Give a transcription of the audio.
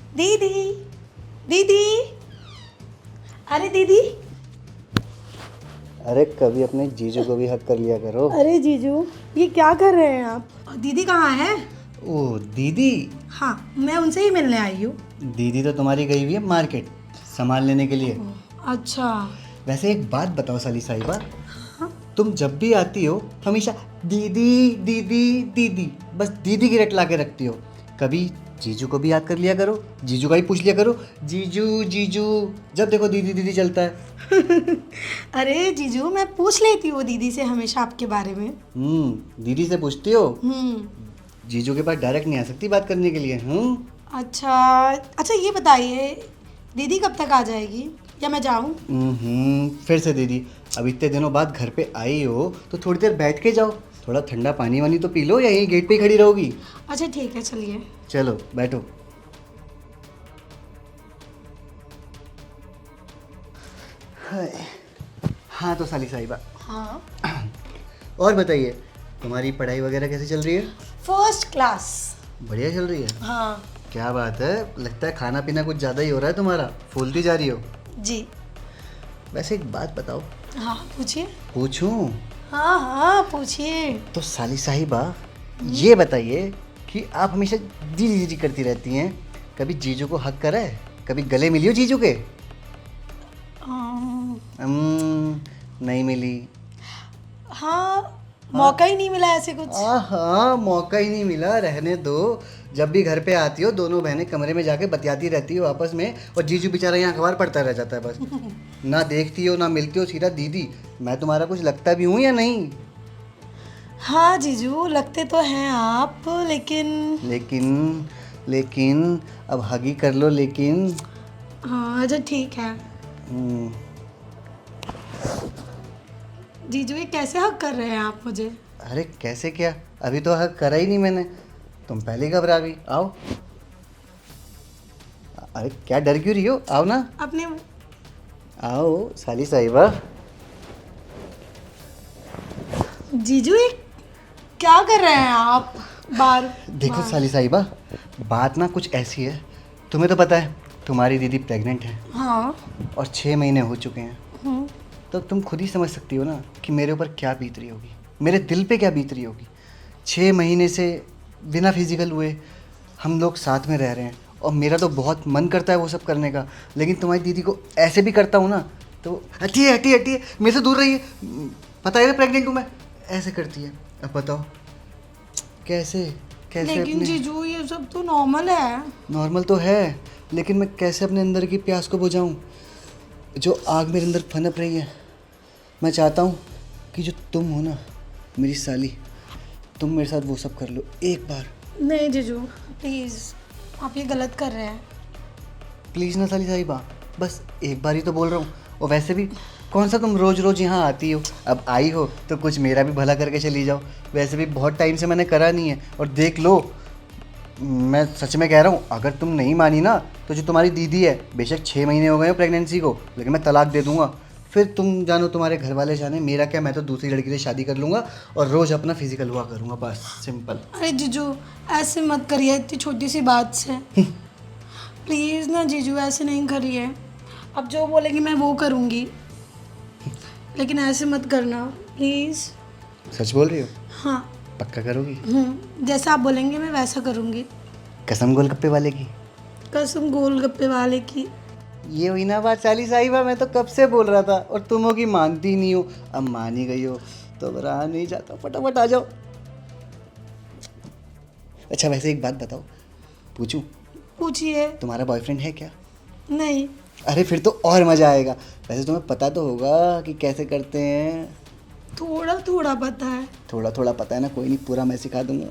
दीदी, दीदी, अरे दीदी। अरे कभी अपने जीजू को भी हक कर लिया करो। अरे जीजू, ये क्या कर रहे हैं आप? दीदी कहाँ है? ओ दीदी। हाँ, मैं उनसे ही मिलने आई हूँ। दीदी तो तुम्हारी गई हुई है मार्केट सामान लेने के लिए। अच्छा। वैसे एक बात बताओ साली साहिबा, तुम जब भी आती हो हमेशा दीदी दीदी दीदी, बस दीदी की रट ला के रखती हो। कभी जीजू को भी याद कर लिया करो, जीजू का ही पूछ लिया करो, जीजू जीजू, जब देखो दीदी दीदी चलता है। अरे जीजू, मैं पूछ लेती हूँ दीदी से हमेशा आपके बारे में। दीदी से पूछती हो? हम्म। जीजू के पास डायरेक्ट नहीं आ सकती बात करने के लिए। अच्छा अच्छा, ये बताइए दीदी कब तक आ जाएगी या मैं जाऊँ? फिर से दीदी, अब इतने दिनों बाद घर पे आई हो तो थोड़ी देर बैठ के जाओ, थोड़ा ठंडा पानी वानी तो पी लो, या यहीं गेट पे ही खड़ी रहोगी? अच्छा ठीक है, चलिए। चलो बैठो। हाय। हाँ तो साली साहिबा, हाँ, और बताइए तुम्हारी पढ़ाई वगैरह कैसे चल रही है? First class. बढ़िया चल रही है? हाँ क्या बात है, लगता है खाना पीना कुछ ज़्यादा ही हो रहा है तुम्हारा, फूलती जा रही हो। जी। वैसे एक बात बताओ। हाँ पूछिए। पूछूं? हाँ हाँ पूछिए। तो साली साहिबा ये बताइए कि आप हमेशा दीदी दीदी करती रहती हैं, कभी जीजू को हक करा है? कभी गले मिली हो जीजू के? नहीं मिली। हाँ, मौका ही नहीं मिला ऐसे कुछ। हाँ, मौका ही नहीं मिला, रहने दो। जब भी घर पे आती हो दोनों बहनें कमरे में जाके बतियाती रहती हो आपस में, और जीजू बेचारा यहाँ अखबार पढ़ता रह जाता है बस। ना देखती हो ना मिलती हो, सीधा दीदी। मैं तुम्हारा कुछ लगता भी हूँ या नहीं? हाँ जीजू, लगते तो हैं आप, लेकिन लेकिन अब हगी कर लो लेकिन। हाँ अच्छा ठीक है। हम्म, जीजू ये कैसे हक कर रहे हैं आप मुझे? अरे कैसे क्या, अभी तो हक करा ही नहीं मैंने, तुम पहले घबरा गई। आओ। अरे क्या डर क्यों रही हो, आओ ना। अपने आओ साली साहिबा। जीजू ये क्या कर रहे हैं आप? देखो साली साहिबा, बात ना कुछ ऐसी है, तुम्हें तो पता है तुम्हारी दीदी प्रेग्नेंट है। हाँ। और 6 महीने हो चुके हैं। हम्म। तो तुम खुद ही समझ सकती हो ना कि मेरे ऊपर क्या बीत रही होगी, मेरे दिल पे क्या बीत रही होगी। 6 महीने से बिना फिजिकल हुए हम लोग साथ में रह रहे हैं, और मेरा तो बहुत मन करता है वो सब करने का, लेकिन तुम्हारी दीदी को ऐसे भी करता हूँ ना तो हटिए हटिए हटिए, मेरे से दूर रहिए, पता है ना प्रेग्नेंट हूँ मैं, ऐसे करती है। अब बताओ कैसे कैसे लेकिन अपने... जीजू ये सब तो नॉर्मल है। नॉर्मल तो है, लेकिन मैं कैसे अपने अंदर की प्यास को बुझाऊं, जो आग मेरे अंदर फनप रही है। मैं चाहता हूँ कि जो तुम हो ना मेरी साली, तुम मेरे साथ वो सब कर लो एक बार। नहीं जीजू प्लीज़, आप ये गलत कर रहे हैं। प्लीज़ ना साली साहिबा, बस एक बार ही तो बोल रहा हूँ। और वैसे भी कौन सा तुम रोज़ रोज़ यहाँ आती हो, अब आई हो तो कुछ मेरा भी भला करके चली जाओ। वैसे भी बहुत टाइम से मैंने करा नहीं है, और देख लो मैं सच में कह रहा हूँ, अगर तुम नहीं मानी ना तो जो तुम्हारी दीदी है, बेशक 6 महीने हो गए हो प्रेगनेंसी को, लेकिन मैं तलाक दे दूंगा। फिर तुम जानो तुम्हारे घर वाले जाने, मेरा क्या, मैं तो दूसरी लड़की से शादी कर लूँगा और रोज़ अपना फिजिकल हुआ करूँगा, बस सिंपल। अरे जीजू ऐसे मत करिए इतनी छोटी सी बात से। प्लीज़ ना जीजू, ऐसे नहीं करिए। अब जो बोलेंगी मैं वो करूँगी, लेकिन ऐसे मत करना प्लीज़। सच बोल रही हो? हाँ। पक्का करोगी? जैसा आप बोलेंगे मैं वैसा करूँगी। कसम गोलगप्पे वाले की? कसम गोलगप्पे वाले की। ये हुई ना बात साली साहिबा, मैं तो कब से बोल रहा था, और तुम हो कि मानती नहीं हो। अब मान ही गई हो तो अब रहा नहीं जाता, फटाफट आ जाओ। अच्छा वैसे एक बात बताओ, पूछूं? पूछिए। तुम्हारा बॉयफ्रेंड है क्या? नहीं। अरे फिर तो और मज़ा आएगा। वैसे तुम्हें पता तो होगा कि कैसे करते हैं? थोड़ा थोड़ा पता है। थोड़ा थोड़ा पता है ना, कोई नहीं, पूरा मैं सिखा दूंगा।